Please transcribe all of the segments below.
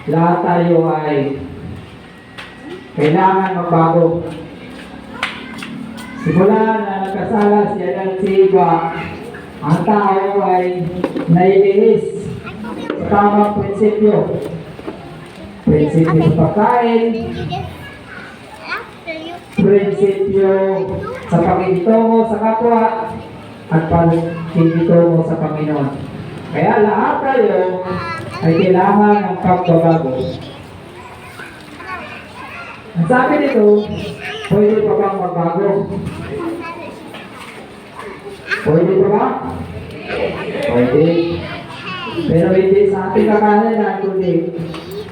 lahat tayo ay kailangan magbago. Simula na nagkasala si Adan at si Eva, ang tao ay naiinis sa tamang prinsipyo. Prinsipyo sa pagkain, prinsipyo sa pakikitungo sa kapwa, at pakikitungo sa Panginoon. Kaya lahat tayo ay kailangan ng pagbabago. Ang sabi nito, pwede pa bang magbago? Pwede pa ba? Pwede. Pero hindi sa ating kakayanan, kundi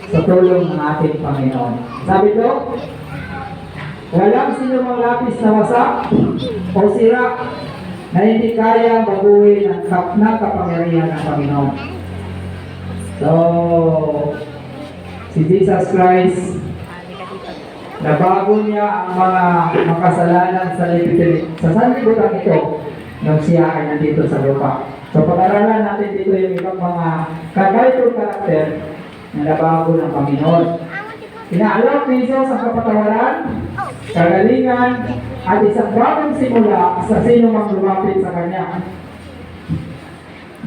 sa tulong ng ating Panginoon. Sabi ko, walang sinumang lapis na wasak o sira na hindi kaya baguhin ng kapangyarihan ng Panginoon. So, si Jesus Christ, nabago niya ang mga makasalanan sa sanlibutan ito nung siya ay nandito sa lupa. So, pag-aralan natin dito yung ibang mga kakaitong karakter na nabago ng Panginoon. Inaalok ni Jesus ang kapatawaran, kagalingan, at isang bagong simula sa sino mang lumapit sa Kanya.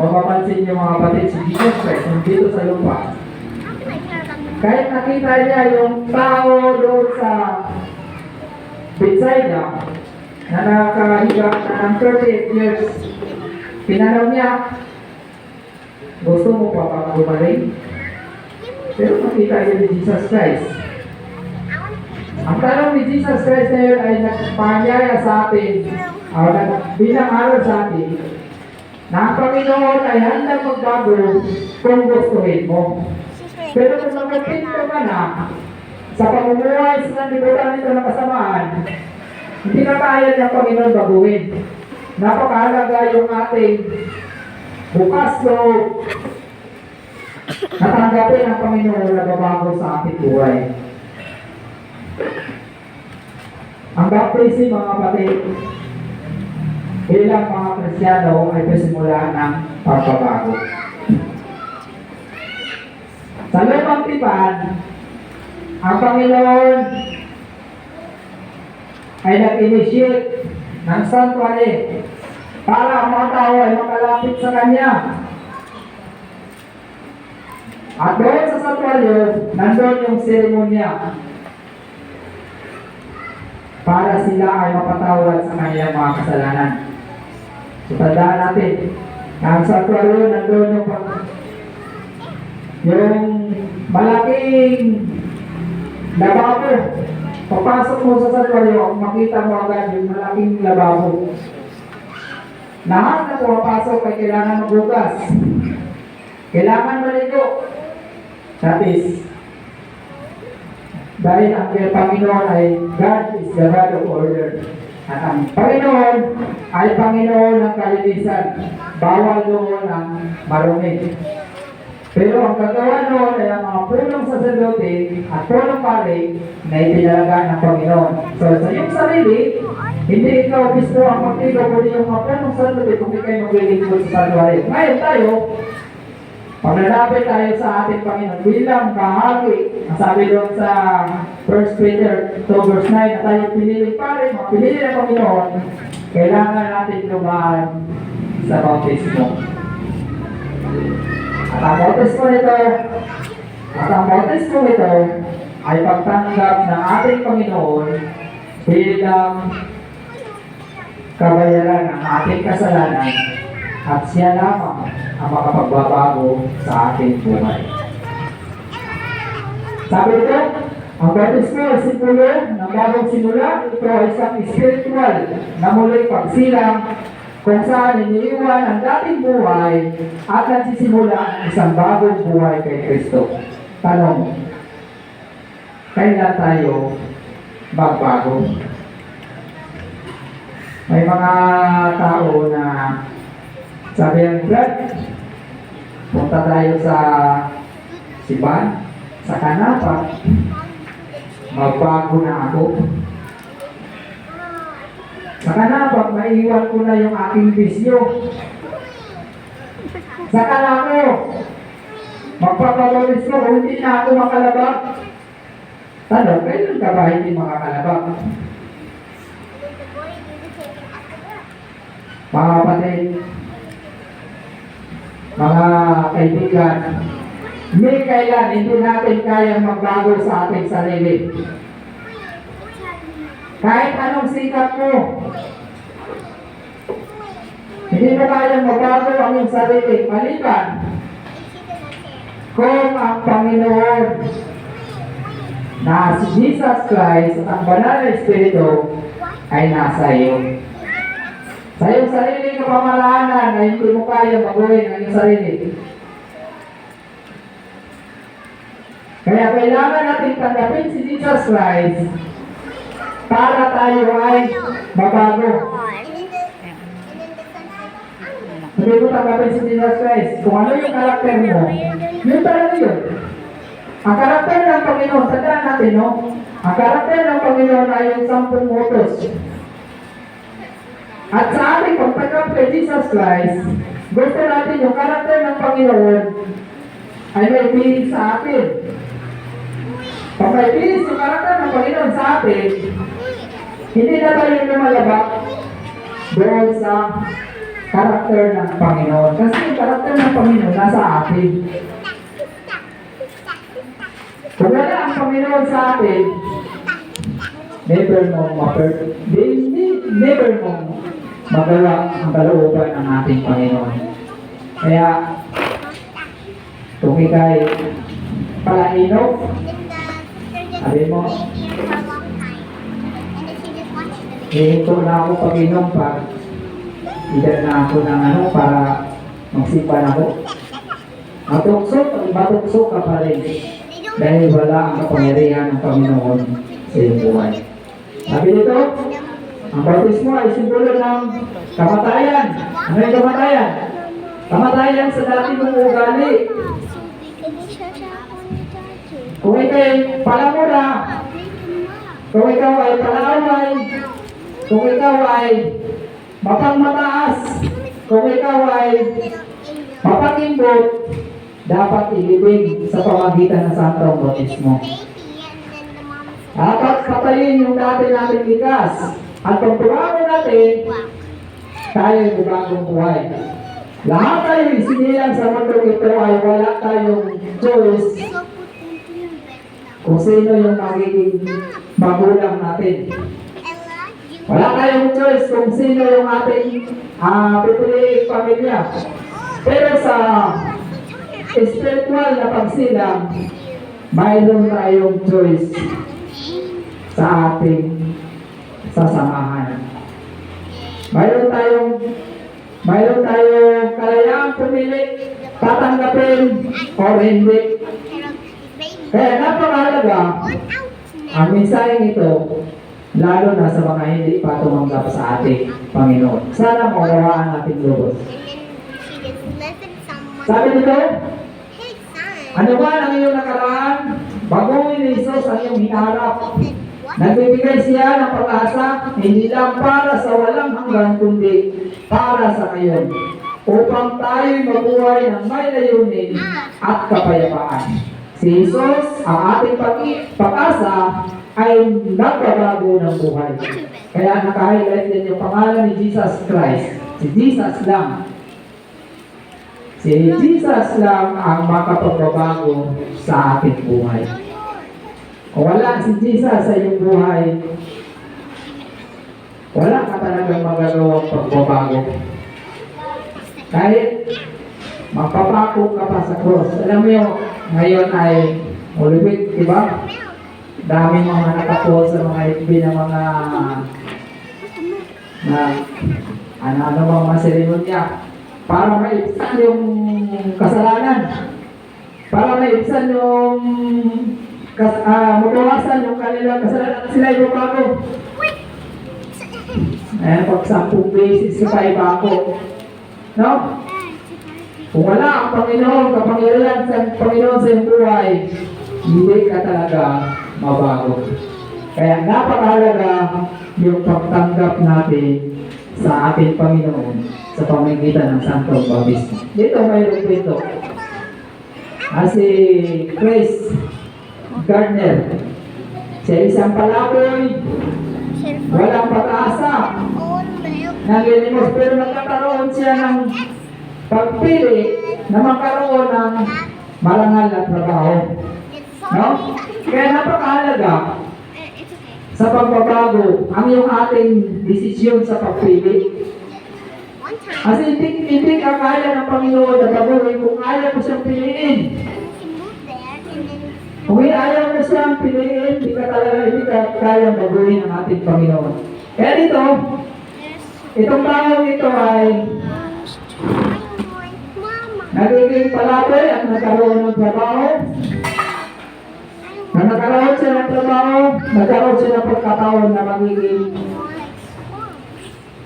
Mapapansin niyo mga kapatid, si Jesus Christ nandito sa lupa. Kahit nakita niya yung tao doon sa Bethsaida na nakahiga na ng 38 years, tinanong niya, gusto mo pa bang gumaling? Pero nakita niya ni Jesus Christ. Ang tanong ni Jesus Christ na yun ay nagpanyaya sa atin, bilang aral sa atin, na ang Panginoon ay handang magbago kung gustuhin mo. Pero kung nagpinto ka na sa pamumuhay sa nanlibutan nito ng kasamaan, hindi na kaya ng Panginoon baguhin. Napakahalaga yung ating bukas loob natanggapin ang Panginoon na babago sa ating buhay. Ang baptism, mga kapatid, bilang mga Kristiyano ay pasimula ng pagbabago. Sa lumang tipan, ang Panginoon ay nag-initiate ng sanctuary para ang mga tao ay makalapit sa Kanya. At doon sa sanctuary, nandun yung seremonya para sila ay mapatawad sa kanilang mga kasalanan. So, tandaan natin, ang sanctuary, nandun yung malaking lababo. Papasok mo sa sanctuary, makita mo agad yung malaking lababo. Lahat na pumapasok ay kailangan magbukas. Kailangan maligo. That is, dahil ang Panginoon ay God is the God of order. At ang Panginoon ay Panginoon ng kalinisan. Bawal doon ang marumi. Pero ang gagawa noon ay ang mga punong saserdote at punong pari na itinalaga ng Panginoon. So sa iyong sarili, hindi ikaw gusto ang magtigaw, kundi yung mga punong saserdote kung di kayo maglilingkod sa sanctuary. Ngayon tayo, paglalapit tayo sa ating Panginoon bilang bahagi. Ang sabi doon sa 1 Peter 2 verse 9 na tayo piniling pare, mga pinili ng Panginoon, kailangan natin lumaan sa bautismo. At ang bautismo nito ay pagtanggap ng ating Panginoon bilang kabayaran ng ating kasalanan at siya lamang ang makapagbabago sa ating buhay. Sabi ito, ang bautismo ay simbolo ng bagong simula. Ito ay isang spiritual na muling pagsilang kung saan iniiwan ang dating buhay at nagsisimula ang isang bagong buhay kay Kristo. Tanong, kailan tayo magbago? May mga tao na sabi ng Brad, punta tayo sa Siban, sa Kanapa, magbago na ako. Sa Kanapa, maiiwan ko na yung aking bisyo. Sa Kanapa, Magpapabawis ko, hindi na ako makalabak. Tanong, kailan ka ba hindi makakalabak? Mga kapatid, mga kaibigan, may kailan hindi natin kayang magbago sa ating sarili. Kahit anong sikap mo, hindi mo kayang magbago ang iyong sarili. Maliban, kung ang Panginoon na si Jesus Christ at ang Banal na Espiritu ay nasa iyo. Sa iyong sarili kapamaraanan na hindi mo kaya baguhin ang iyong sarili. Kaya kailangan natin tanggapin si Jesus Christ para tayo ay mabago. Hindi mo tanggapin si Jesus Christ. Kung ano yung karakter mo, yun talaga yun. Ang karakter ng Panginoon, tandaan natin, no? Ang karakter ng Panginoon ay yung 10 utos. At sa ating pagtanggap kay Jesus Christ, gusto natin yung karakter ng Panginoon ay may piling sa atin. Pag may piling yung karakter ng Panginoon sa atin, hindi na tayo lumalabak doon sa karakter ng Panginoon. Kasi yung karakter ng Panginoon nasa atin. Kung wala ang Panginoon sa atin, never mo magawa ang kalooban ng ating Panginoon. Kaya, kung ikay palainog, sabi mo, hihinto na ako pag-inom pag edad na ako ng para magsipan ako. Matukso ka pa rin. Dahil wala ang kapangyarihan ng Panginoon sa iyong buhay. Sabi nito, ang bautismo ay simbolo ng kamatayan. Ano yung kamatayan? Kamatayan sa dati mong ugali. Kung ikay palamura, kung ikaw ay palaaway, kung ikaw ay mapangmataas, kung ikaw ay mapakimbot, dapat ilibig sa pamagitan ng Santong Bautismo. Dapat patayin yung dati natin likas. At kung tumawa natin, tayo ay bagong buhay. Lahat tayo isinilang sa mundong ito ay wala tayong choice kung sino yung magiging magulang natin. Wala tayong choice kung sino yung ating pipiliing pamilya. Pero sa spiritual na pagsilang, mayroon tayong choice sa ating sasamahan. Mayroon tayong kalayaang pumili, tatanggapin o hindi. Kaya napakahalaga ang mensaheng ito, lalo na sa mga hindi pa tumanggap sa ating Panginoon. Sana maunawaan natin lubos. Sabi nito, ano ba ang iyong nakaraan? Baguhin ni Jesus ang iyong hinaharap. Nagbibigay siya ng pag-asa, hindi lang para sa walang hanggan, kundi para sa ngayon, upang tayo'y mabuhay ng may layunin at kapayapaan. Si Jesus, ang ating pag-asa, ay nagbabago ng buhay. Kaya naka-highlight din yung pangalan ni Jesus Christ. Si Jesus lang. Si Jesus lang ang makapagbabago sa ating buhay. Kung wala si Jesus sa iyong buhay, wala ka talagang magagawang pagbabago. Kahit magpapako ka pa sa cross. Alam mo yung ngayon ay ulibig, diba? Daming mga nakapo sa mga FB na mga mga seremonya para maibsan yung kasalanan, para maibsan yung mabawasan yung kanilang kasalanan at sila ibabago. Pag 10 beses sa ibago, no? Kung wala ang Panginoon, kapangyarihan sa Panginoon sa iyong buhay, hindi ka talaga mabago. Kaya napakahalaga yung pagtanggap natin sa ating Panginoon sa pamamagitan ng Santong Bautismo. Dito mayroon dito. Si Chris Gardner. Siya isang palaboy, walang pag-asa, nangilimos, pero nagkakaroon siya ng pagpili na magkaroon ng marangal na trabaho. No? Kaya napakahalaga sa pagbabago ang iyong ating desisyon sa pagpili. Kasi hindi ka kaya ng Panginoon na baguhin kung ayaw mo siyang piliin. Kung ayaw mo siyang piliin, hindi ka kaya baguhin ang ating Panginoon. Kaya dito, itong taong ito ay nagiging palaboy at nagkaroon ng trabaho. Nang nagkaroon siya ng trabaho, nagkaroon siya ng pagkataon na magiging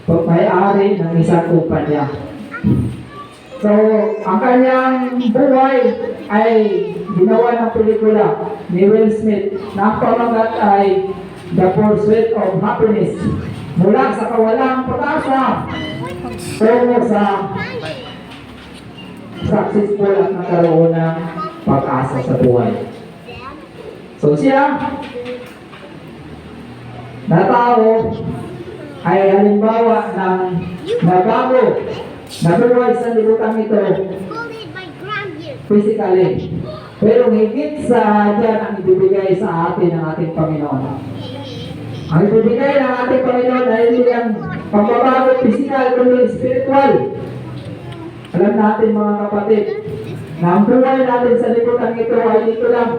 may-ari ng isang kumpanya. So, ang kanyang buhay ay ginawa ng pelikula ni Will Smith na ang pamagat ay The Pursuit of Happiness. Mula sa kawalang pag-asa tungo sa successful at nagkaroon ng pag-asa sa buhay. So siya na tao ay halimbawa ng nabago na buhay sa libutan ito physically. Pero higit sa dyan ang ibibigay sa atin ng ating Panginoon. Ang ibibigay ng ating Panginoon ay hindi ang pagbabago physical kundi spiritual. Alam natin mga kapatid, na ang buhay natin sa libutan ito ay dito lang.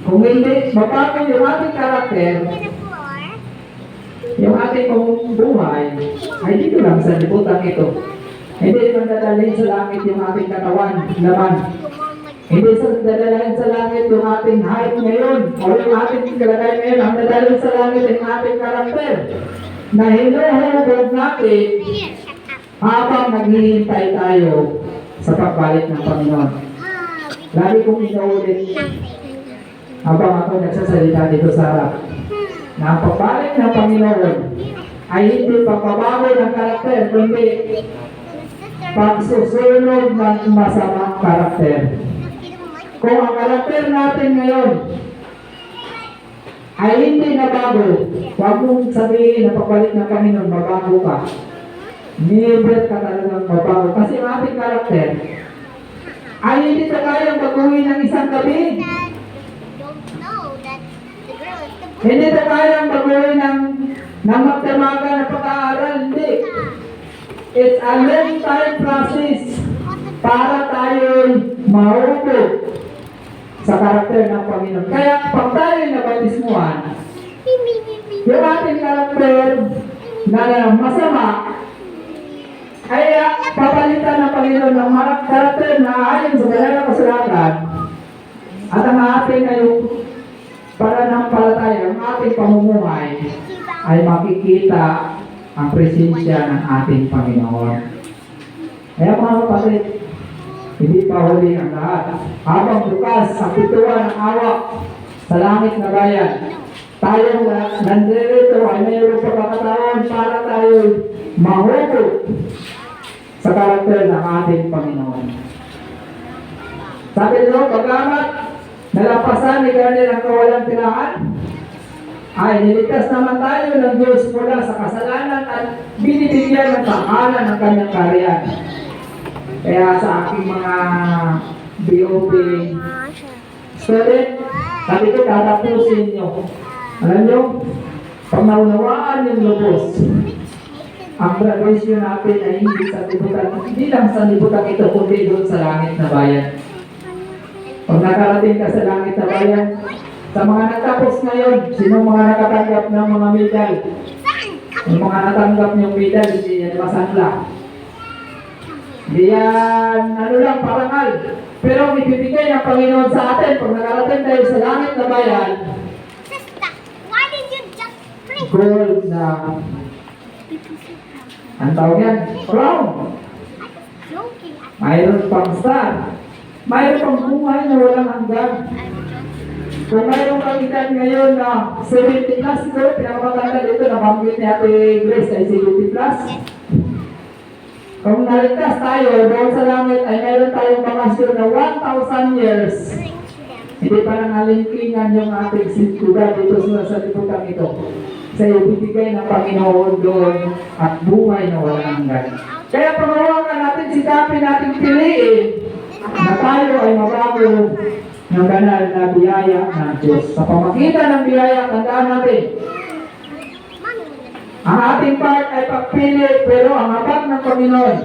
Kung hindi mabago yung ating karakter, yung ating buhay ay dito lang sa libutan ito. Hindi naman dadalhin sa langit yung ating katawan, laman. Hindi dadalhin sa langit yung ating height ngayon o yung ating kalagay ngayon. Ang dadalhin sa langit yung ating karakter na hinuhubog natin habang naghihintay tayo sa pagbalik ng Panginoon. Lagi kong inuulit habang ako nagsasalita dito sa harap na ang pagbalik ng Panginoon ay hindi pagbabago ng karakter, kundi pagsusunod ng masamang karakter. Kung ang karakter natin ngayon ay hindi nabago, huwag mong sabihin na pagbalik ng Panginoon, mabago ka. Never ka talagang mabago. Kasi ang ating karakter ay hindi na kayang baguhin ng isang gabi. Hindi na kayang baguhin ng magdamagan na pag-aaral. Hindi. It's a lifetime process para tayo'y mahubog sa karakter ng Panginoon. Kaya pag tayo'y nabautismuhan, yung ating karakter na masama ay papalitan ng Panginoon ng karakter na ayon sa banal na kasulatan. At ang ating ngayong pananampalataya, ang ating pamumuhay ay makikita ang presensya ng ating Panginoon. Kaya mga kapatid, hindi pa huli ang lahat. Habang bukas ang pintuan ng awa sa langit na bayan, tayong nandito ay mayroong pagkakataon para tayo mahubog sa karakter ng ating Panginoon. Sabi nyo, pagkamat nalampasan ni Gardner ang kawalang tirahan, ay niligtas naman tayo ng Diyos mula sa kasalanan at binibigyan ng tahanan ng kanyang kaharian. Kaya sa aking mga BOP student, sabi ko, tatapusin nyo. Alam nyo, pag naunawaan yung lubos, ang graduation natin ay hindi sa libutan, hindi lang sa libutan ito, kundi doon sa langit na bayan. Pag nakarating ka sa langit na bayan, sa mga natapos ngayon, sino mga nakatanggap ng mga medal? Yung mga natanggap niyong medal, hindi yan masangla. Hindi yan, lang, parangal. Pero ang ibibigay ng Panginoon sa atin, pag nakarating tayo sa langit na bayan, gold na, ang tawag yan, crown. Mayroon pang star. Mayroon pang buhay na walang hanggan. Kung mayroon kang edad ngayon na 70 plus, ito, pinakamatanda dito, nabanggit ni Ate Grace ay 70 plus. Kung naligtas tayo doon sa langit ay meron tayong pamasyon na 1,000 years. Hindi pa nangalingkingan yung ating sitkuda dito sa liputan ito. Sa ibibigay ng Panginoon doon at buhay na walang hanggan. Kaya panawagan natin, sikapin natin piliin na tayo ay mabago ng banal na biyaya ng Diyos. Sa pamagitan ng biyaya, tandaan natin, ang ating part ay pagpili, pero ang habag ng Panginoon,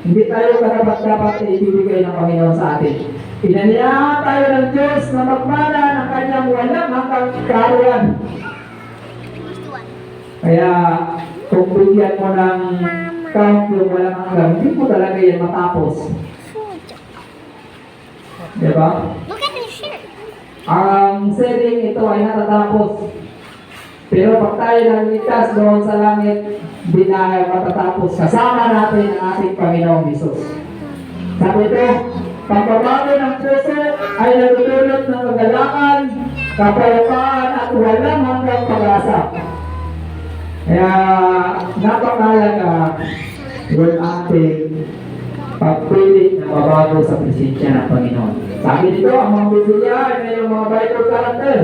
hindi tayo karapat-dapat na ibibigay ng Panginoon sa atin. Pinaniyahan tayo ng Diyos na magmana ng kanyang walang hanggang karuan. Kaya, kung bigyan mo ng count yung walang hanggang, hindi mo talaga yan matapos. Diba? Look at this shirt. Ang selling ito ay natatapos. Pero pag tayo nagligtas doon sa langit, hindi na matatapos. Kasama natin ang ating Panginoong Hesus. Sabi ito, pagbabago ng puso ay nagdudulot ng kagalakan, kapayapaan at walang hanggang pag-asa. Kaya napakalaga yung ating pagpilit na mabago sa presensya ng Panginoon. Sabi dito, ang mga Biblia ay mayroong mga Bible character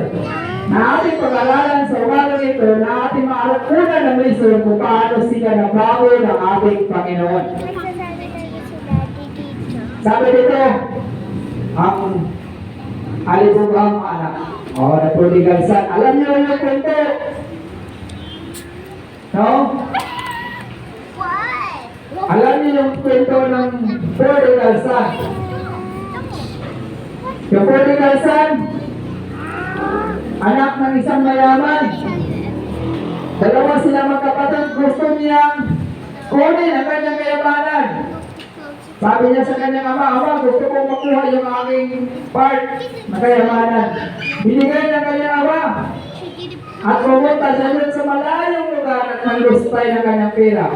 na ating pag-aralan sa umagang ito na ating maalakunan ng lesson kung paano sila nabago ng ating Panginoon. Sabi dito, ang alibugang anak o na prodigal son. Alam niyo yung kwento? No? What? Alam niyo yung kwento ng prodigal son? Yung prodigal son, anak ng isang mayaman. Dalawa sila magkapatid, gusto niyang kunin ang kanyang kayamanan. Sabi niya sa kanyang ama, gusto kong makuha yung aking part na kayamanan. Binigay ng kanyang ama. At pumunta siya doon sa malayong lugar at nalustay ng kanyang pera.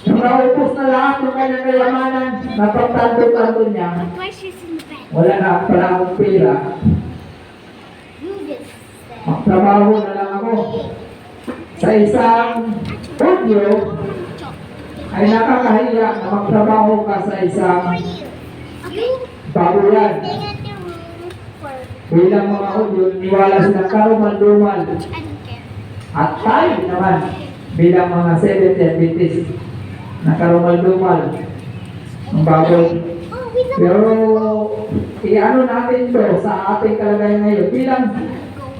Nung naupos na lahat ng kanyang kayamanan, napagtanto-tanto niya, Why she's in the bed? wala na pala akong pera. You just Magtrabaho na lang ako. Sa isang studio ay nakakahiya na magtrabaho ka sa isang babuyan. stay at the room for Bilang mga audio, niwala silang karumal-dumal. I don't care. At tayo naman, bilang mga Seventh Adventist, na karumal-dumal ng baboy. Oh, we don't Pero, i-ano natin to sa ating kalagayan ngayon. Bilang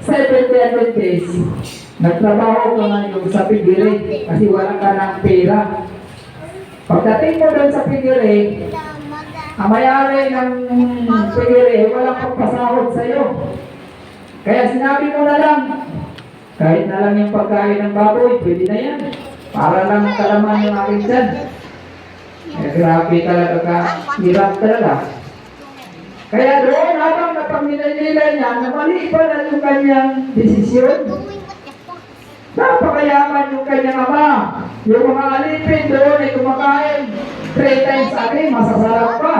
Seventh Adventist, nagtrabaho ka ngayon sa pigiri kasi wala ka ng pera. Pagdating mo doon sa pigiri, ang mayari ng pigiri, walang pagpasahod sa iyo. Kaya sinabi mo na lang, kahit na lang yung pagkain ng baboy, pwede na yan. Para lang kalaman yung aking tiyan. Eh, grabe talaga ka, hirap talaga. Kaya doon, habang napag-nilay-nilay niya, na mali pa na yung kanyang desisyon. doing what the fuck. Napakayaman yung kanyang ama. Yung mga alipin doon ay kumakain 3 times a day, masasarap pa.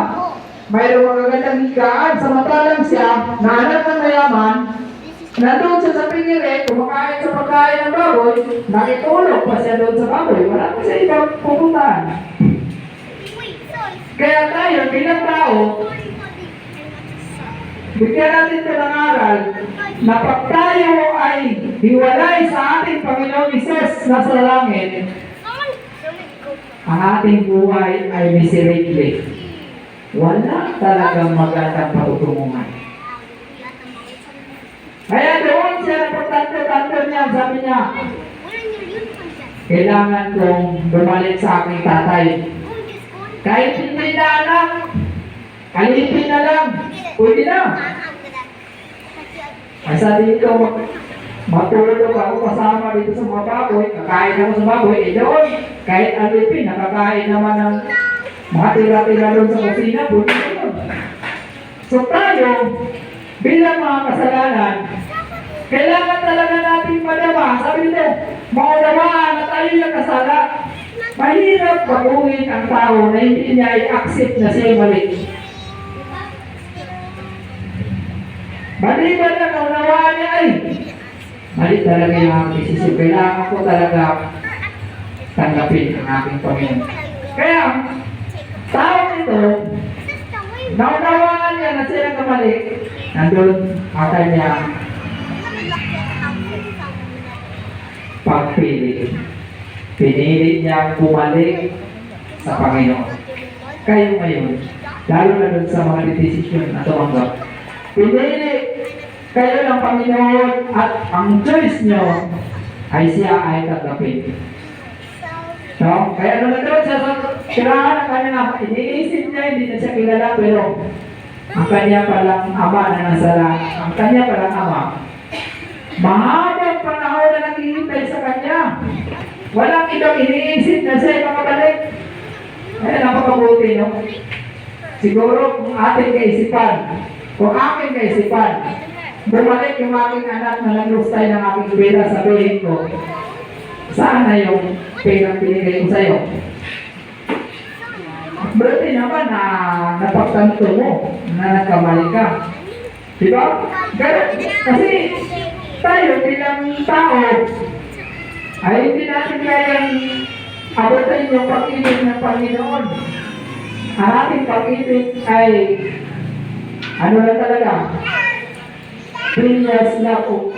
Mayroong mga gandang higaan, samantalang siya, na anak ng mayaman, nandun siya sa pingiri, kumakain sa pagkain ng baboy, nakitulog pa siya doon sa baboy, wala pa siya ibang pupuntahan. Wait, sorry. Kaya tayo, bilang tao, bigyan natin ito ng aral na pag tayo ay hiwalay sa ating Panginoong Hesus na sa langit, ang ating buhay ay miserable. Wala talagang magandang patutunguhan. Kaya doon siya napagtanto-tanto niya, sabi niya, kailangan kong bumalik sa aking tatay. Kahit hindi na anak, alipin na lang, pwede na. Ay sa dito, matulog ako kasama dito sa mga baboy, kakain ako sa baboy, eh doon, kahit alipin, nakakain naman ng mga tira-tira doon sa kusina, pwede na doon. So tayo, bilang mga kasalanan, kailangan talaga natin madama. Sabi nito, maunawaan na tayo yung kasala. Mahirap baguhin ang tao na hindi niya i-accept na siya mali. Maliban na naunawaan niya ay mali talaga yung aking desisyon. Kailangan ko talaga tanggapin ang aking Panginoon. Kaya, Tao ito, Sister, wait. naunawaan niya na siya nagkamali. Nandun ang kanya pagpili. Pinili niya bumalik sa Panginoon. Kayo ngayon, lalo na dun sa mga desisyon na tumanggap. Pinili kayo ng Panginoon at ang choice nyo ay siya ay tatanggapin. No? Kaya nung nagkaroon siya sa tirahan ng kanyang ama, iniisip niya, hindi na siya kilala, pero ang kanya palang ama na nasa ang kanya palang ama, mahabang panahon na naghihintay sa kanya. Walang ibang iniisip na siya ay makabalik. Ay, napakabuti, no? Siguro kung ating kaisipan, kung aking kaisipan, bumalik yung aking anak na naglustay ng aking pera, sabihin ko, saan na yung perang binigay ko sa'yo? Berarti naman na napagtanto mo na nagkamali ka. Diba? Kasi tayo bilang tao ay hindi natin kayang abutin yung pag-ibig ng Panginoon. Ang ating pag-ibig ay ano lang talaga? 3 years na po.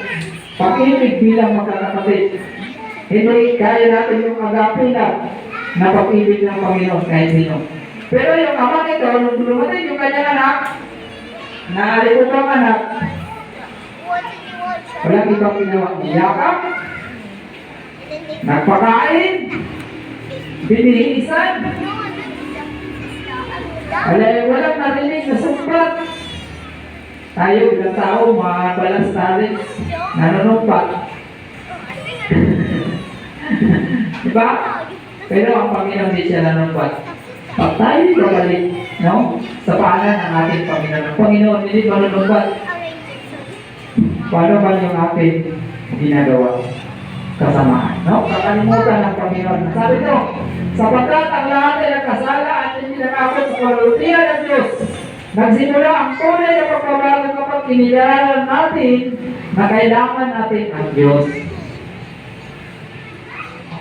Pag-ibig bilang magkakapatid. Hindi kaya natin yung agape na pag-ibig ng Panginoon kahit sino. Pero yung ama nito, nung dumating yung kanyang anak, naalipong anak, walang ibang ginawa. Yakap, nagpakain, binihisan, walang narinig na sumpat. Tayo, ilang tao, mga balas tayo, nanunumpat. Diba? Pero ang Panginoon hindi siya nanumpat. Pag tayo babalik, no? Sa paanan ng ating Panginoon. Ang Panginoon hindi ba nanumpat? Paano ba yung ating ginagawa? Kasamaan, no? Kakalimutan ng Panginoon. Sabi ko, sapagkat ang lahat ay nagkasala at hindi nakakot sa kalulutihan ng Diyos. Nagsimula ang tunay na pagbabago kapag kinilala natin na kailangan natin ang Diyos.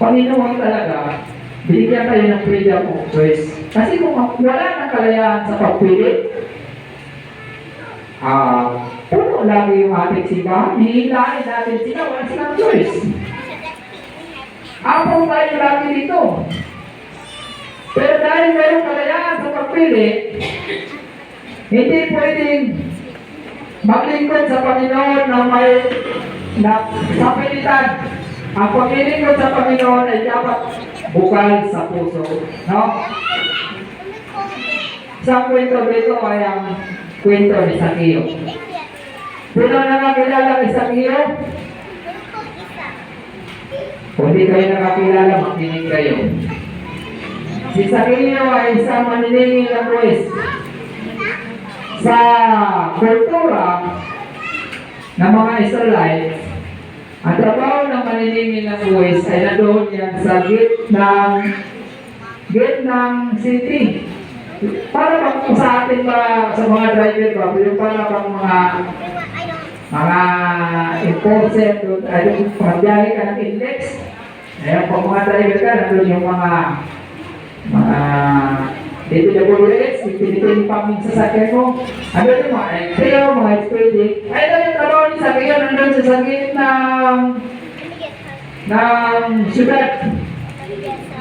Panginoon talaga, binigyan kayo ng freedom of choice. Kasi kung wala ng kalayaan sa pagpili, puno lagi yung ating simbahan, hihilain natin sila, wala silang choice. Apo tayo lagi dito. Pero dahil mayroong kalayaan sa pagpili, hindi pwedeng maglingkod sa Panginoon na may sapilitan. Ang paglilingkod sa Panginoon ay dapat bukal sa puso. No? Sa kwento dito ay ang kwento ni Zaccheo. Sino na nakakilala ni Zaccheo? Kung di kayo nakakilala, makinig kayo. Si Zaccheo ay isang maniningil na buwis. Sa kultura ng mga Israelites, ang trabaho ng maniningil ng buwis ay nandoon yan sa gate ng city. Para bang sa atin ba, sa mga driver ba, yung para bang mga enforcer doon, ay yung pagbiyahe ka ng index. Ayan, pag mga driver ka, nandoon yung mga DPWH, pinipili pang sasakyan mo. Ano yung mga XPO, mga expedic. Ay, ito yung trabaho ni Zaccheo, nandun sa sakit ng syudad.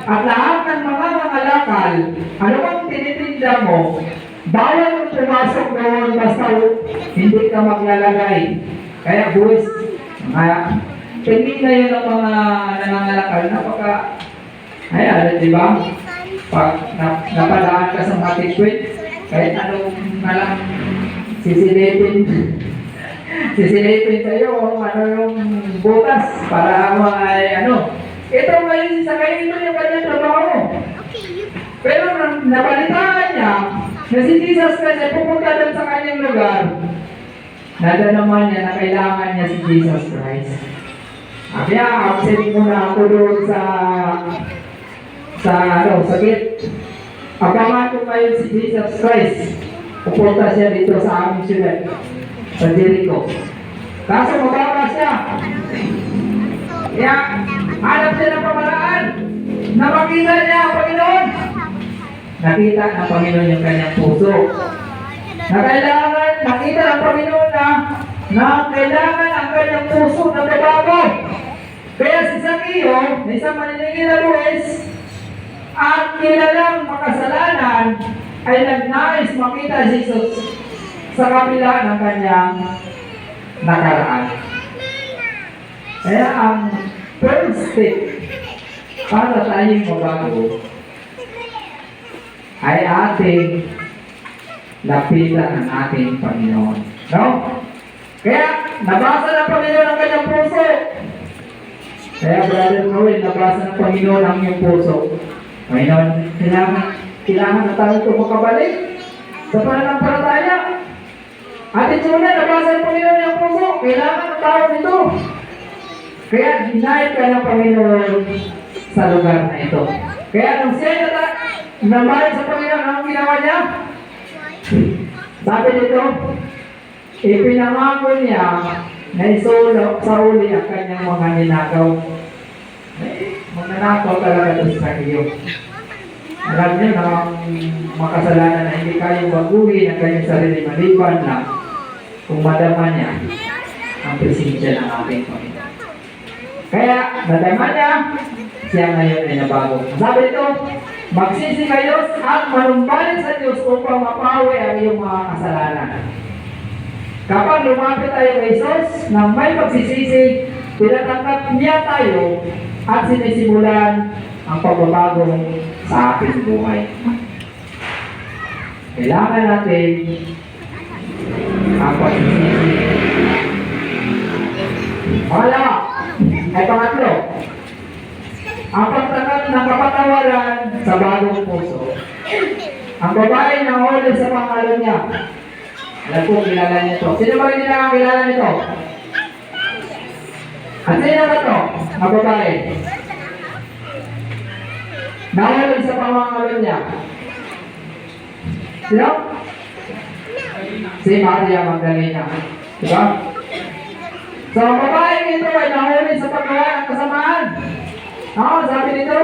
At lahat ng mga lakal, ano bang tinitinda mo, bawal mong pumasok doon basta hindi ka maglalagay. Kaya buwis, tingin na yun ang mga nangangalakal. Ayan, di ba? Pag napadaan ka sa mga tikwit, kahit anong nalang sisilipin sa'yo, ano yung butas para ito ngayon sa kayo ito yung kanyang trabaho. Pero napalitaan niya na si Jesus Christ ay pupunta doon sa kanyang lugar, nada naman niya na kailangan niya si Jesus Christ. Kaya absent muna ako doon sa gate. Abangan ko ngayon si Jesus Christ. Pupunta siya dito sa aming syudad, sa Jericho. Kaso mababa siya. Kaya hanap siya ng pamalaan na makita niya ang Panginoon. nakita ng Panginoon yung kanyang puso. Na kailangan, nakita ng Panginoon na kailangan ang kanyang puso na babago. Kaya si Zaccheo, na isang maniningil na Luis, at kilalang makasalanan, ay nagnais makita si Jesus sa kabila ng kanyang nakaraan. Kaya ang first step para tayong mabago ay ating lapitan ang ating Panginoon. No? Kaya nabasa ng Panginoon ang kanyang puso. Kaya Brother Noel, nabasa ng Panginoon ang iyong puso. Panginoon, kailangan na tayo ito makabalik sa pananampalataya. At ito na, nabasa ng Panginoon ang puso. Kailangan na tayo nito. Kaya denied ka ng Panginoon sa lugar na ito. Kaya nung siya naman sa Panginoon, ang ginawa niya? Sabi dito, ipinangako niya na isulok sa uli ang kanyang mga ninagaw. Magnanakaw talaga ito sa iyo. Alam niyo na ang makasalanan na hindi kayong baguhin ang kanyang sarili maliban na kung madama niya ang presensya ng ating Panginoon. Kaya nadama niya, siya ngayon ay nabago. Sabi ito, magsisi kayo at manumbalik sa Diyos upang mapawi ang iyong mga kasalanan. Kapag lumapit tayo kay Jesus na may pagsisisi, tinatanggap niya tayo at sinisimulan ang pagbabago sa ating buhay. Kailangan natin ang pagsisisi. Pangalawa, ay pangatlo, ang pagtanggap ng kapatawaran sa bagong puso. Ang babae na huli sa pangalan niya. Alam ko, kilala niya ito. Sino ba rin nila ang kilala nito? At sino ba ito? Ang babae. Nahuli sa pangalan niya. Sino? Si Maria Magdalena. Diba? So, ang babae nito ay nahuli sa paggawa ng kasamaan. Sabi nito,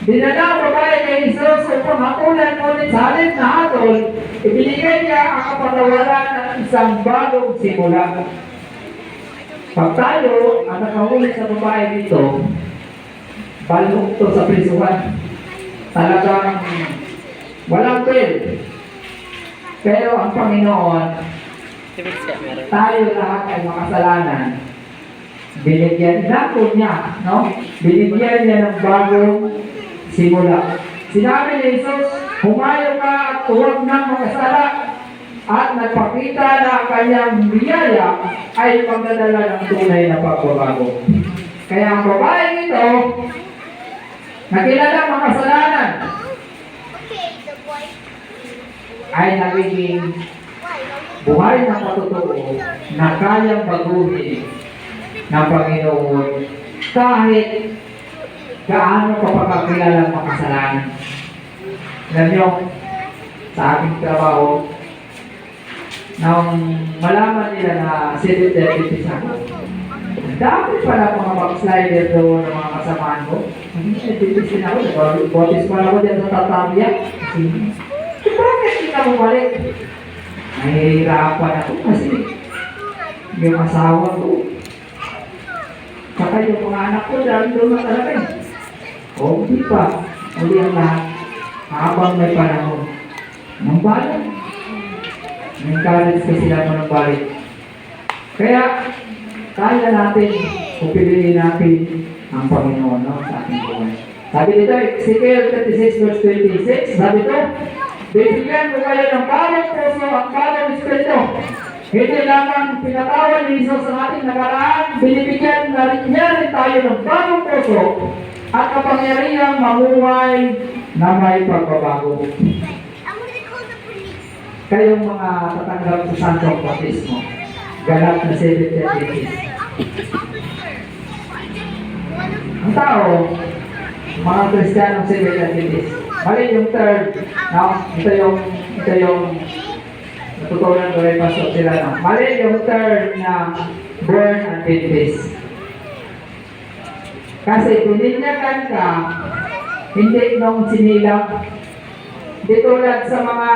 dinala ang babae kay Jesus upang hakulan ulit sa halip na hatol, ibinigay niya ang kapatawaran ng isang bagong simula. Pag tayo ang nakahuli sa babae dito, balong ito sa prisuhan. Talagang walang pwede. Pero ang Panginoon, tayo lahat ay makasalanan. Binigyan niya, no? Binigyan niya ng bagong simula. Sinabi ni Jesus, humayo ka at huwag nang makasala. At nagpakita na ang kanyang biyaya ay pagdadala ng tunay na pagbabago. Kaya ang babae ito, nakilala makasalanan, ay nagiging buhay na patotoo na kayang baguhin ng Panginoon kahit gaano pa pagkakilala makasalanan. Alam nyo, sa aking trabaho, nang malaman nila na Seventh-day Adventist ako, ang dami pala mga backslider doon ng mga kasamaan ko. Adventist din ako, nag-botis pa ako dyan sa Tatavia. Bakit hindi ka bumalik? Nahihirapan ako kasi yung asawa ko. Saka yung mga anak ko, dahil doon na talaga eh. O, hindi pa. Uli ang lahat. Habang may panahon. Nang balik. Encourage ko sila mo ng balik. Kaya, kaya natin, pupiliin natin ang Panginoon, no, sa ating buhay. Sabi dito, Ezekiel 36 verse 26, sabi dito, bibigyan ko kayo ng bagong puso at bagong espiritu. Hindi lamang pinatawan ni Jesus ang ating nakaraan, binibigyan na rin niya rin tayo ng bagong puso at kapangyarihang mamuhay na may pagbabago. Kayong mga tatanggap sa Santo Bautismo, ganap na Seventh-day Adventist. Ang tao, mga Kristiyanong Seventh-day Adventist, mali yung third, no? Ito yung natutunan ko rin pasok sila, no? Mali yung third na born Adventist. Kasi kung ninyakan ka, hindi nung sinilap Di tulad sa mga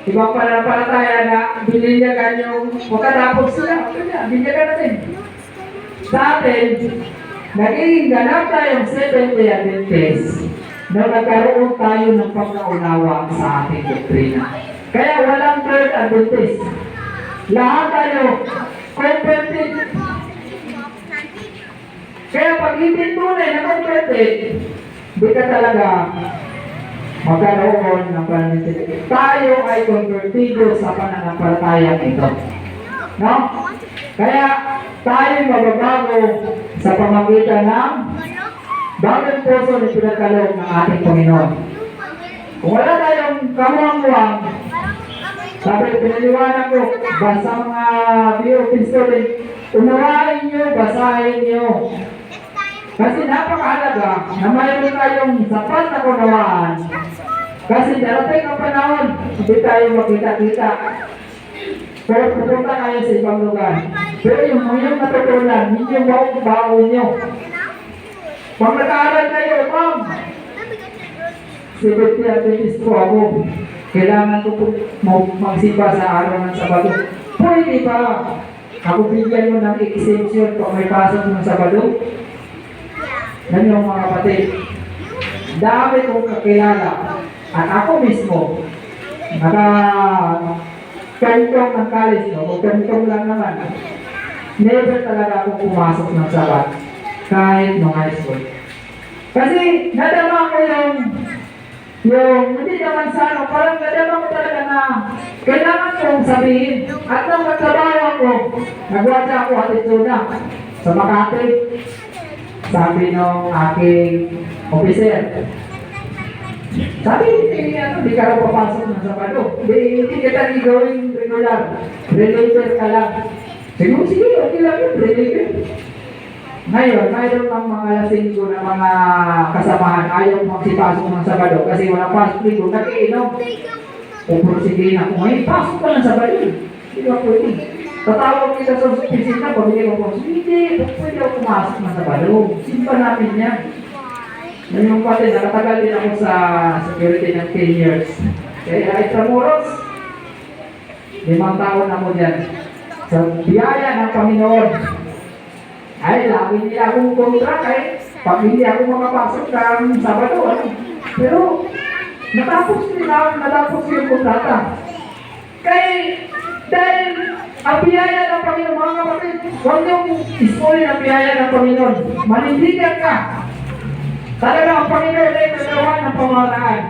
ibang pananampalataya na bininyagan yung makatapos sila. Binyagan natin. Sa atin, naging ganap tayong Seventh-day Adventist na nagkaroon tayo ng pagkaunawa sa ating doktrina. Kaya walang third Adventist. Lahat tayo converted. Kaya pag hindi tunay na converted, di ka talaga magkaroon ng pananampalataya. Tayo ay convertido sa pananampalataya ito. No? Kaya tayo mababago sa pamagitan ng bagong puso na pinagkaloob ng ating Panginoon. Kung wala tayong kamuang-muang, sabi, pinaliwanag ko, basta mga BOP student, unawain nyo, basahin nyo. Kasi napakahalaga na mayroon tayong sapat na kunawaan. Kasi darating ang panahon, hindi tayo makita-kita. Pero pupunta kayo sa ibang lugar. Pero yung iyong natutunan, hindi yung bago nyo. Pag nag-aaral kayo, ma'am, Seventh-day Adventist po ako. Kailangan ko po magsimba sa araw ng Sabado. Pwede pa. Ako bigyan mo ng exemption kung may pasok ng Sabado. Yan yung mga kapatid. Dami kong kakilala. At ako mismo, kantong ng college, no? O kantong lang naman. Never talaga ako pumasok ng Sabat. Kahit nung high school. Kasi nadama ko yung hindi naman sa ano, parang nadama ko talaga na kailangan kong sabihin. At nung nagtrabaho ako, nagwatsa ako attitude na sa Makati. Sabi nung aking officer, sabi, di ka lang papasok ng Sabado. Hindi kita gawin regular. Relator ka lang. Siguro, sige, okay lang yun, relator. Ngayon, mayroon ng mga lasinggo na mga kasamahan ayaw magsipasok ng Sabado kasi wala pasok linggo, nag-iinom. Pupursige na ako ngayon, pasok ka ng Sabado. Hindi ba pwede? Tatawag kita sa opisina, pabili ko po, hindi, pwede ako pumasok ng Sabado. Simpa namin yan. Yan yung pati, nakatagal din ako sa security ng 10 years. Kaya Intramuros, 5 taon na mo dyan. Sa biyaya ng Panginoon, ay, lagi nila akong kontra pag hindi ako makapasok ng Sabado. Pero, natapos yung kontrata. Dahil, ang biyaya ng Panginoon, mga kapatid, huwag niyong ispolin ang biyaya ng Panginoon. Manindigan ka. Talaga ang Panginoon ay nagawa ng pamamaraan.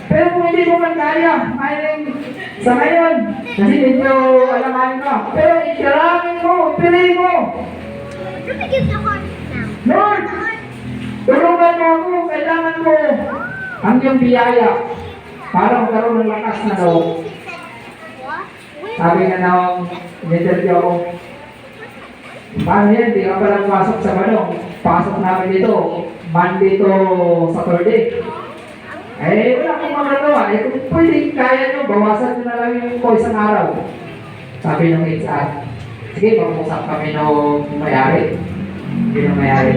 Pero kung hindi mo man kaya, sa ngayon, kasi medyo alamanin ka. Pero ikarangin mo, piliin mo. Lord, tulungan mo ako, kailangan mo ang iyong biyaya para magkaroon ng lakas na loob. Sabi nga nang interview ako, paano yan, di ka pala pasok sa Sabado. Pasok namin dito, Monday to Saturday. Eh, wala akong magagawa. Eh, kung pwede, kaya nyo, bawasan nyo na lang yung ko isang araw. Sabi ng HR. Sige, mag-usap kami ng may-ari. Hindi ng may-ari.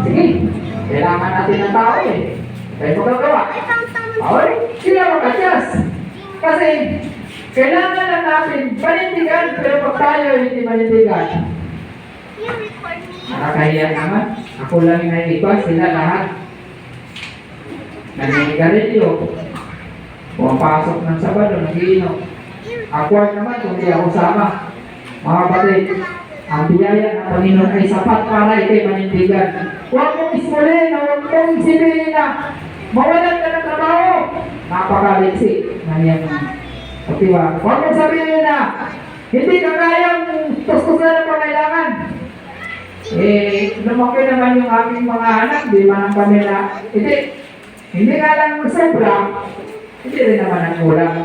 Sige, kailangan natin ng tao eh. Kaya magagawa. Okay, sila mag-adjust. Kasi, kailangan lang natin panindigan, pero pag tayo hindi panindigan. Nakakahiya naman. Ako lang yung naiiba, sila lahat. Naninigarilyo. Pumapasok ng Sabado, nag-iinom. Awkward naman kung hindi ako sama. Mga kapatid, ang biyaya ng Panginoon ay sapat para ikay manindigan. Huwag mong ismulin, huwag mong isipin na mawalan ka ng trabaho. Napakaliksi. Nangyang diba? Huwag mong sabihin na hindi ka kayang tuskusan ng pangailangan. Lumaki naman yung aking mga anak, di man ang kami na, hindi nga lang sobra, hindi rin naman ang kulang.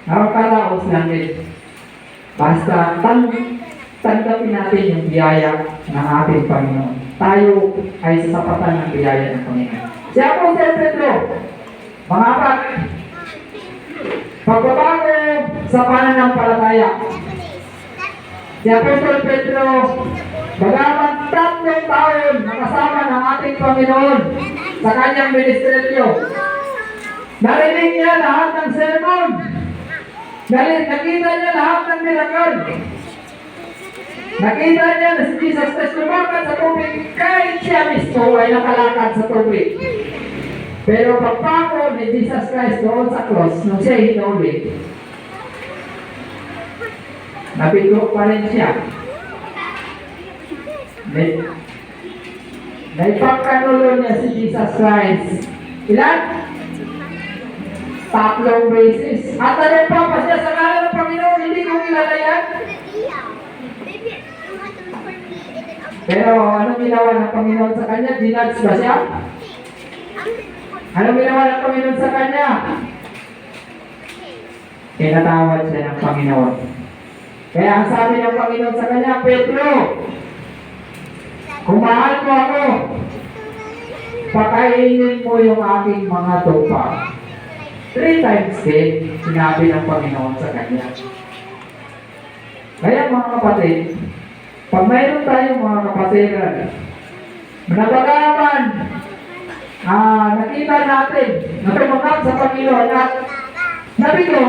Nakakaraos lang din. Basta tanggapin natin yung biyaya ng ating Panginoon. Tayo ay sasapatan ng biyaya ng Panginoon. Si Apostol Pedro, mga apat, pagbabago sa pananampalataya. Si Apostol Pedro, bagaman 3 taon nakasama ng ating Panginoon, sa kanyang ministeryo. Narinig niya lahat ng sermon. Nakita niya lahat ng miracle. Nakita niya na si Jesus Christ lumakad sa tubig kahit siya mismo ay nakalakad sa tubig. Pero pagpako ni Jesus Christ doon sa cross, nung siya hinuli, nabigo pa rin siya. Naipagkanulo niya si Jesus Christ. Ilan? 3 beses. At ano pa pa siya sa ngalan ng Panginoon, hindi ko kilala yan. Pero anong ginawa ng Panginoon sa kanya? Dinudge ba siya? Anong ginawa ng Panginoon sa kanya? Kinatawad siya ng Panginoon. Kaya ang sabi ng Panginoon sa kanya, Pedro, kung mahal mo ako, pakainin mo yung aking mga tupa. 3 times din, sinabi ng Panginoon sa kanya. Kaya mga kapatid, pag mayroon tayong mga kapatiran, nabagaman, nakita natin, natumanggap sa Panginoon at nabigo,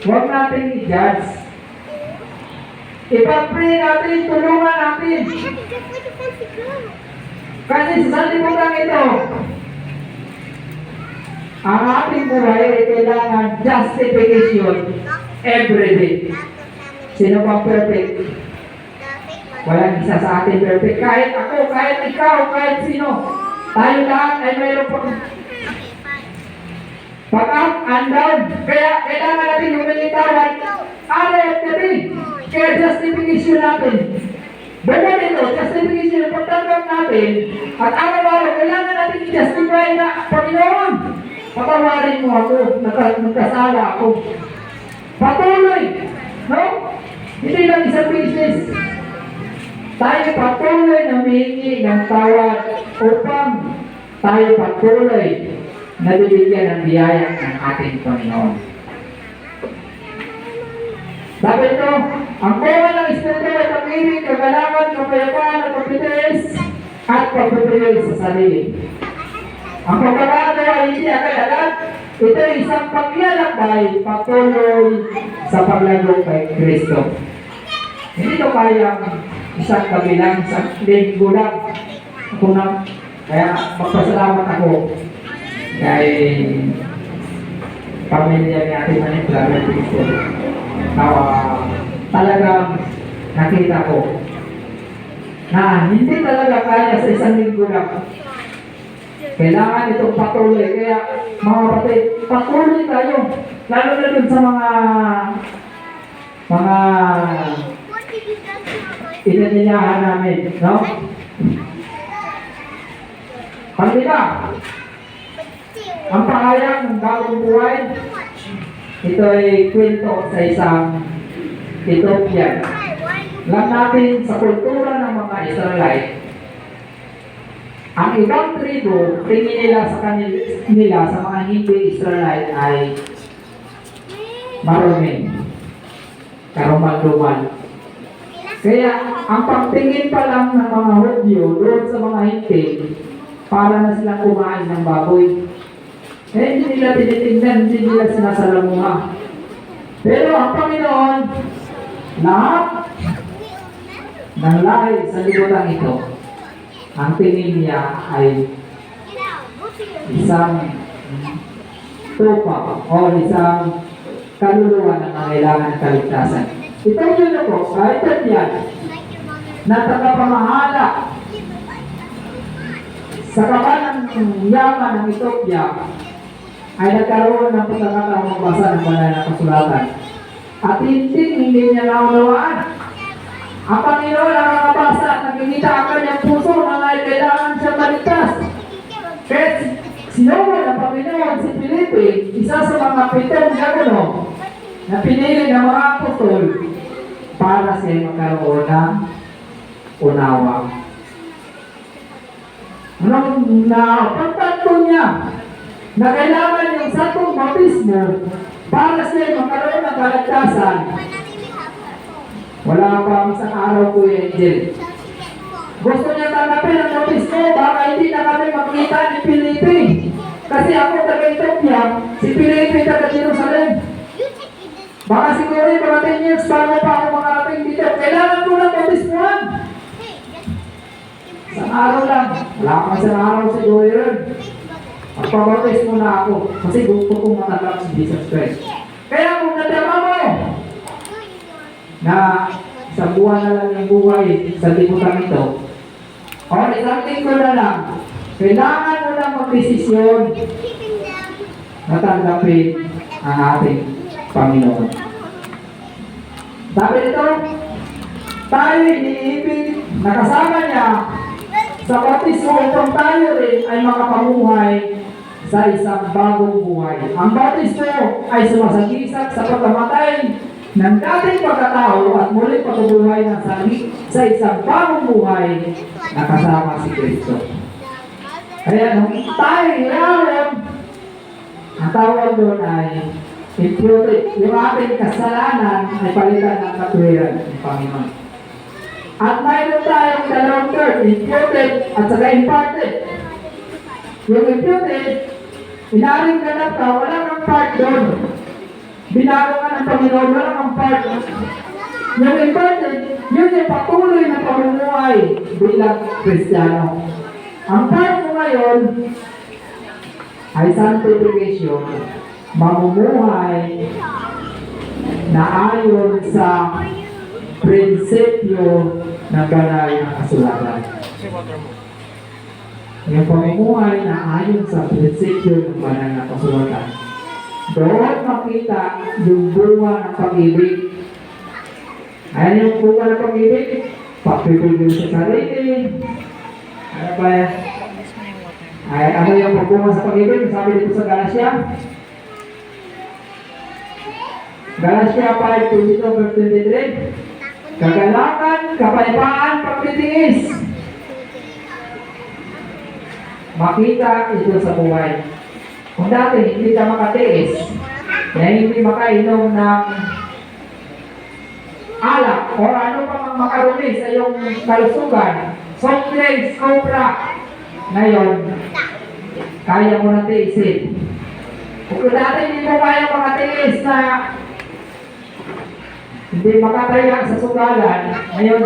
huwag natin i-judge. Ipag-pray natin, tulungan natin. Kasi sa sanlibutan ito, ang ating buhay ay kailangan justification every day. Sino bang perfect? Walang isa sa atin perfect. Kahit ako, kahit ikaw, kahit sino. Tayo lahat ay mayroon pag-up and down. Kaya kailangan natin humilintawan araw at gabi. Kaya justification natin. Bukod ito, justification, pagtanggap natin, at araw-araw, kailangan natin i-justify na, Panginoon, patawarin mo ako, nagkasala ako. Patuloy, no? Hindi lang isang business. Tayo patuloy na humingi ng tawad upang tayo patuloy na bibigyan ng biyaya ng ating Panginoon. Sabi ito, ang bunga ng Espiritu ay pag-ibig, kagalakan, kapayapaan, at pagtitiis, at pagpipili sa sarili. Ang pagkakado ay hindi agad-agad. Ito ay isang paglalakbay patuloy sa paglago kay Kristo. Hindi ito kayang isang kabilang, isang linggo lang. Kaya magpasalamat ako kay pamilya ni Ate Manik, Brother Kristo. Talagang nakita ko na hindi talaga kaya sa isang linggo lang. Kailangan itong patuloy. Kaya mga kapatid, patuloy tayo. Lalo na dun sa mga inanyayahan namin. No? Pagkita, ang pahayag ng bagong buhay, ito ay kwento sa isang Ethiopian. Alam natin sa kultura ng mga Israelite, ang ibang tribo, tingin nila sa kanila sa mga hindi Israelite ay maruming, karumal-dumal. Kaya ang pagtingin pa lang ng mga Hudyo doon sa mga hindi, para na silang kumain ng baboy. Eh, hindi nila tinitingnan, hindi nila sinasalamuha. Pero ang Panginoon, lahat ng lahi sa libutan ito, ang tingin niya ay isang tupa o isang kaluluwa na nangailangan ng kaligtasan. Ito yun ako, ito yan, na tagapamahala sa kaban ng yaman ng Ethiopia ay nagkaroon ng pagkakataong magbasa ng banal na kasulatan. At hindi niya naunawaan. Ang Panginoon ang nakabasa at nakikita ang kanyang puso na ay kailangan siya maligtas. Kaya sinuwan ng Panginoon si Felipe, isa sa mga 7 gagono na pinili ng mga apostol para siya magkaroon ng unawa. Pagtanto niya na kailangan yung satong bautismo para siya magkaroon ng kaligtasan. Wala pa isang araw, Kuya Angel. Gusto niya tanggapin ang notice ko, baka hindi na kami makita ni Felipe. Kasi ako taga-Ethiopia, si Felipe taga-Jerusalem. You take this. Baka siguro yung mga 10 years bago pa ako makarating dito. Kailangan ko ng notice mo yan. Hey, just Isang araw lang. Wala pa isang araw siguro yun. Magpapapis muna ako kasi gusto kong matanggap si Jesus Christ. Kaya kung nadama mo na sa buwan na lang yung buhay sa libutan ito, o isang linggo na lang, kailangan mo lang magdesisyon keeping them. na tanggapin ang ating Panginoon. Sabi nito, tayo iniibig na kasama niya sa bautismo upang tayo rin ay makapamuhay sa isang bagong buhay. Ang bautismo ay sumasagisag sa pagkamatay ng dating pagkatao at muling pagbubuhay ng sarili sa isang bagong buhay na kasama si Kristo. Kaya nung tayo yaron, ang tawag doon ay imputed. Yung ating kasalanan ay palitan ng katwiran ng Panginoon. At mayroon tayong dalawang term, imputed at saka imparted. Yung imputed, inaring ganap ka, wala kang part doon. Binago ka ng Panginoon, wala kang part. Yung imparted, yun yung patuloy na pamumuhay bilang Kristiyano. Ang part mo ngayon ay sanctification, mamumuhay na ayon sa prinsipyo ng banal na kasulatan. Yung pamumuhay na ayon sa prinsipyo ng banal na kasulatan. Doon makita yung bunga ng pag-ibig. Ayan yung bunga ng pag-ibig. Pagpipigil sa sarili. Ano ba yan? Ay, ano yung pagbunga sa pag-ibig? Sabi dito sa Galatia. Galatia 5:22-23. Kagalakan, kapayapaan, pagtitiis. Makita ito sa buhay. Kung dati hindi ka makatiis, kaya hindi makainom ng alak o ano pa mang makarumi sa iyong kalusugan, soft drinks, cobra. Ngayon, kaya mo na tiisin. Kung dati hindi mo kaya makatiis na hindi makataya sa sugalan, ngayon,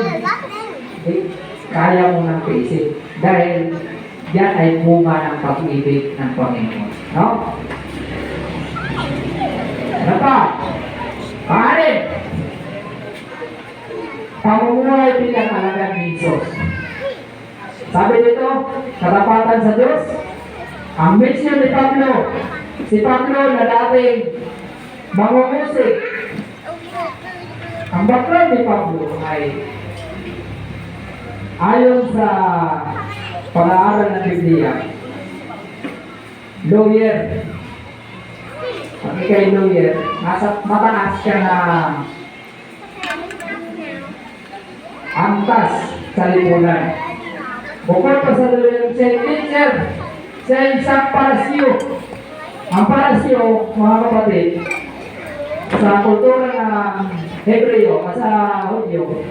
kaya mo nang tiisin. Dahil yan ay bunga ng pag-ibig ng Panginoon. No? Ano pa? Paanin! Pamumuhay bilang alagad ni Jesus. Sabi dito, katapatan sa Diyos, ang mission ni Pablo, si Pablo na dating mangumusik. Ang background ni Pablo ay ayon sa pag-aaral ng Biblia, lawyer. Pag ikay lawyer, nasa mataas ka na antas sa lipunan. Bukod pa sa lawyer, siya teacher, siya isang parasyo. Ang parasyo, mga kapatid, sa kultura ng Hebreo, sa Hudyo,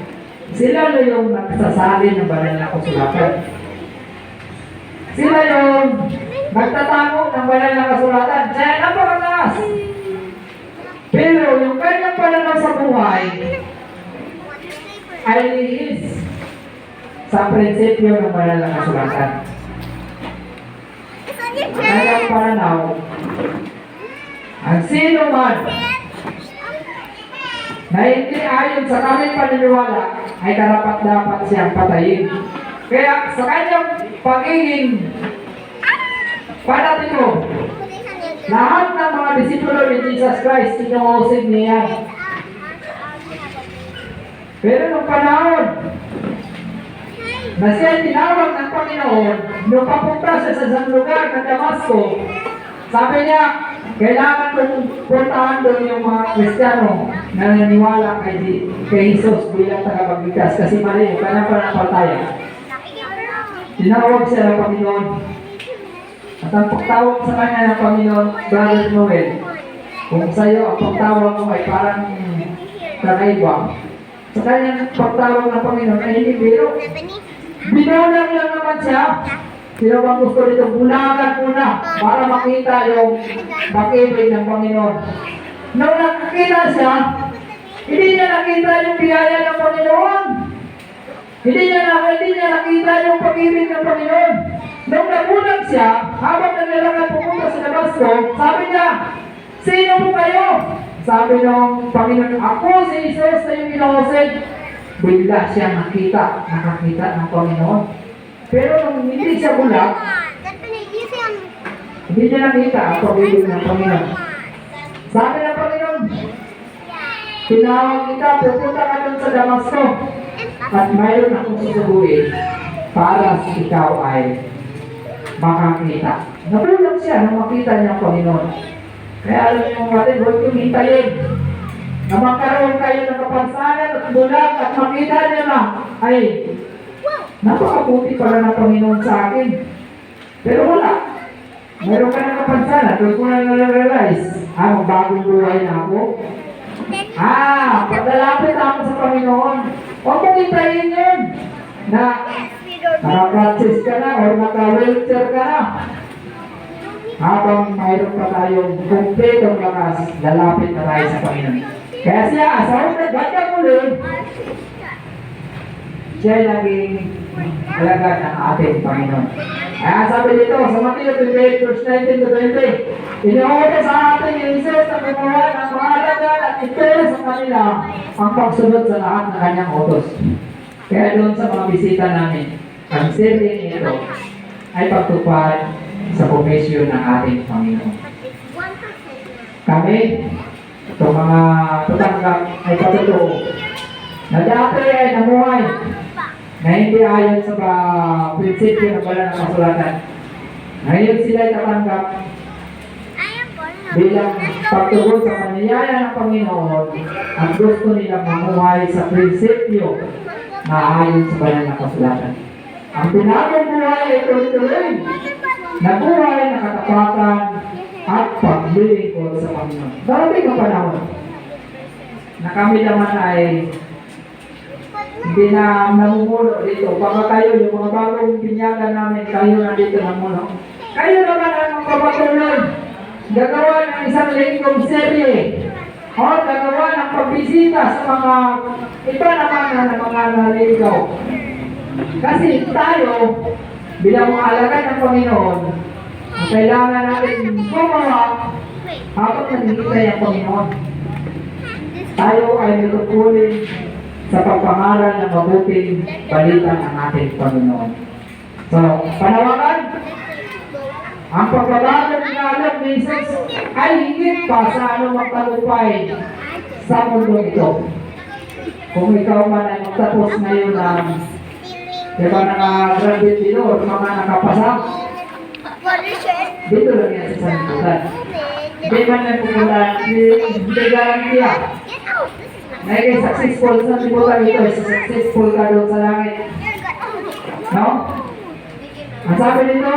sila na yung nagsasalin ng banal na kasulatan. Sila yung nagtatango ng banal na kasulatan. Kaya napakataas. Pero yung kanyang pananaw sa buhay ay lihis sa prinsipyo ng banal na kasulatan. Ang kanyang pananaw, ang sino man na hindi ayon sa kaming paniniwala ay karapat-dapat siyang patayin. Kaya sa kanyang pagiging panatiko, lahat ng mga disipulo ni Jesus Christ, sinuusig niya. Pero nung panahon na siya tinawag ng Panginoon, nung papunta siya sa isang lugar ng Damasco, sabi niya, kailangan kong puntahan doon yung mga Kristiyano na naniniwala kay Jesus bilang tagapagligtas kasi mali yung kanyang pananampalataya. Tinawag siya ng Panginoon. At ang pagtawag sa kanya ng Panginoon, Brother Noel, kung sa iyo ang pagtawag mo ay parang kakaiba, sa kanya pagtawag ng Panginoon ay hindi biro. Binulang lang naman siya. Sino bang gusto nito? Bulagan muna para makita yung pag-ibig ng Panginoon. Nung nakakita siya, hindi niya nakita yung biyaya ng Panginoon. Hindi niya nakita yung pag-ibig ng Panginoon. Nung nagulat siya, habang naglalakad pupunta sa Damasco, sabi niya, sino po kayo? Sabi ng Panginoon, ako si Jesus na yung inoosed. Bigla siya nakakita ng Panginoon. Pero nung hindi siya bulak, hindi niya nakita ang pag-ibig ng Panginoon. Sabi ng Panginoon, tinawag kita, pupunta ka doon sa Damasco. At mayroon akong susubuin para ikaw ay makakita. Nagulat siya nung makita niya ang Panginoon. Kaya alam niyo mga atin, huwag yung hintayin na magkaroon kayo ng kapansanan at bulag at makita niyo na ay napakabuti pala ng Panginoon sa akin. Pero wala. Meron ka ng kapansanan. Doon ko na na-realize, magbagong buhay na ako. Paglalapit ako sa Panginoon. Huwag mong hintayin yun na naka-practice ka na o naka-wheelchair ka na. Habang mayroon pa tayong kumpletong lakas, lalapit na tayo sa Panginoon. Kaya siya, sa unang ganda muli, siya ay naging alagad ng ating Panginoon. Kaya sabi dito, sa Mateo 28, verse 19 to 20, inuuto sa ating Jesus na gumawa ng mga alagad at ituro sa kanila ang pagsunod sa lahat ng kanyang utos. Kaya doon sa mga bisita namin, ang serye nito ay pagtupad sa komisyon ng ating Panginoon. Kami, itong mga tutanggap ay patutoo na dati ay namuhay na hindi ayon sa prinsipyo ng wala ng kasulatan. Ngayon sila ay tatanggap bilang pagtugon sa pangyayari ng Panginoon at gusto nilang mamuhay sa prinsipyo na ayon sa banal na kasulatan. Ang pinagong buhay ay tuloy-tuloy na buhay na katapatan at paglilingkod sa Panginoon. Darating ang panahon na kami naman ay hindi na namumuno dito. Baka kayo, yung mga bagong binyagan namin, kayo na dito namuno. Kayo naman ang papatuloy. Gagawa ng isang linggong serye o gagawa ng pagbisita sa mga iba naman na mga naligaw. Kasi tayo, bilang mga alagad ng Panginoon, kailangan natin gumawa habang naghihintay ang Panginoon. Tayo ay nagkukunin sa pagpangaral ng mabuting balita ng ating Panginoon. So, panawagan, ang pagbabago ng alam ni Jesus ay higit pa sa anumang tagumpay sa mundo ito. Kung ikaw man ay magtapos ngayon ng naka-graduate dito o mga nakapasa, dito lang yan sa sanitutan. Hindi man lang pupunta, hindi garantiya. May successful sa sanitutan ito, successful ka doon sa langit. No? Ang sabi nito,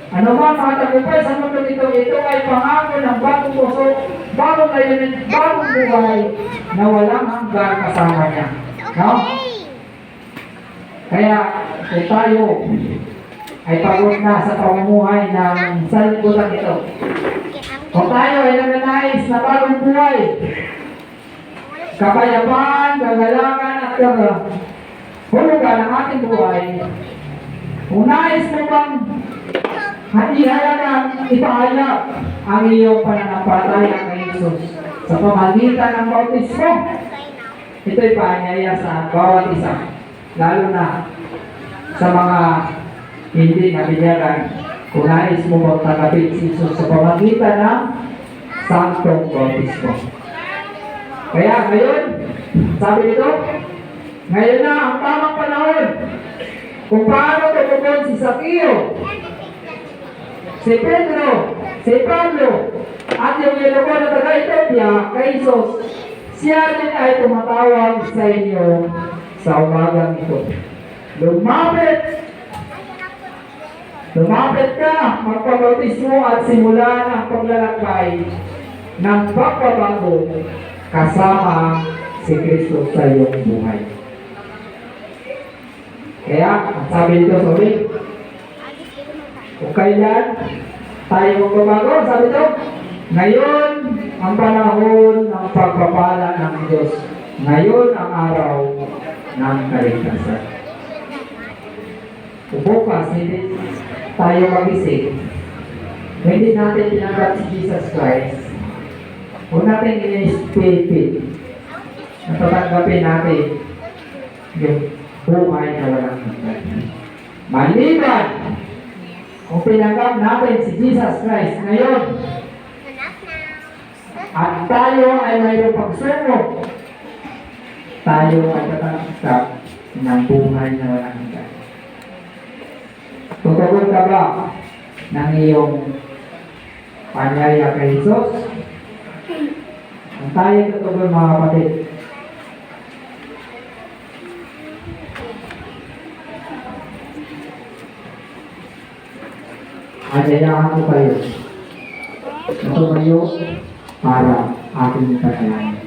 ano ba mga tagumpay sa mundo ito, ito ay pangako ng bagong puso, bagong layunin, bagong buhay na walang hanggang kasama niya. No? Kaya kung tayo ay pagod na sa pamumuhay ng sanlibutan ito, kung tayo ay nagnanais na bagong buhay, kapayapaan, kagalangan at hulugan ng ating buhay, kung nais mo bang halagang ipahayag ang iyong pananampalataya kay Jesus sa pamagitan ng bautismo, ito'y paanyaya sa bawat isa, lalo na sa mga hindi nabinyagan. Kung nais mo bang tanggapin si Jesus sa pamagitan ng santong bautismo. Kaya ngayon, sabi nito, ngayon na ang tamang panahon kung paano tumugon si Sakio, si Pedro, si Pablo, at yung ilubo na taga-Ethiopia kay Jesus. Siya din ay tumatawag sa inyo sa umagang ito. Lumapit ka, magpabautismo at simulan ang paglalakbay ng pagbabago kasama si Kristo sa iyong buhay. Kaya, ang sabi dito sa ulit, kung kailan tayo magbabago, sabi ito, ngayon ang panahon ng pagpapala ng Diyos. Ngayon ang araw ng kaligtasan. Kung bukas, hindi tayo magising, hindi natin tinanggap si Jesus Christ, huwag natin i-spirit na tatanggapin natin yung buhay na walang hanggan. Maliban, kung tinanggap natin si Jesus Christ ngayon, at tayo ay mayroong pagsunod, tayo ay tatanggap ng buhay na walang hanggan. Tutugon ka ba ng iyong panyaya kay Jesus? Ang tayo tutugon mga kapatid. Ayayahan ko kayo na tumayo para ating kasalan.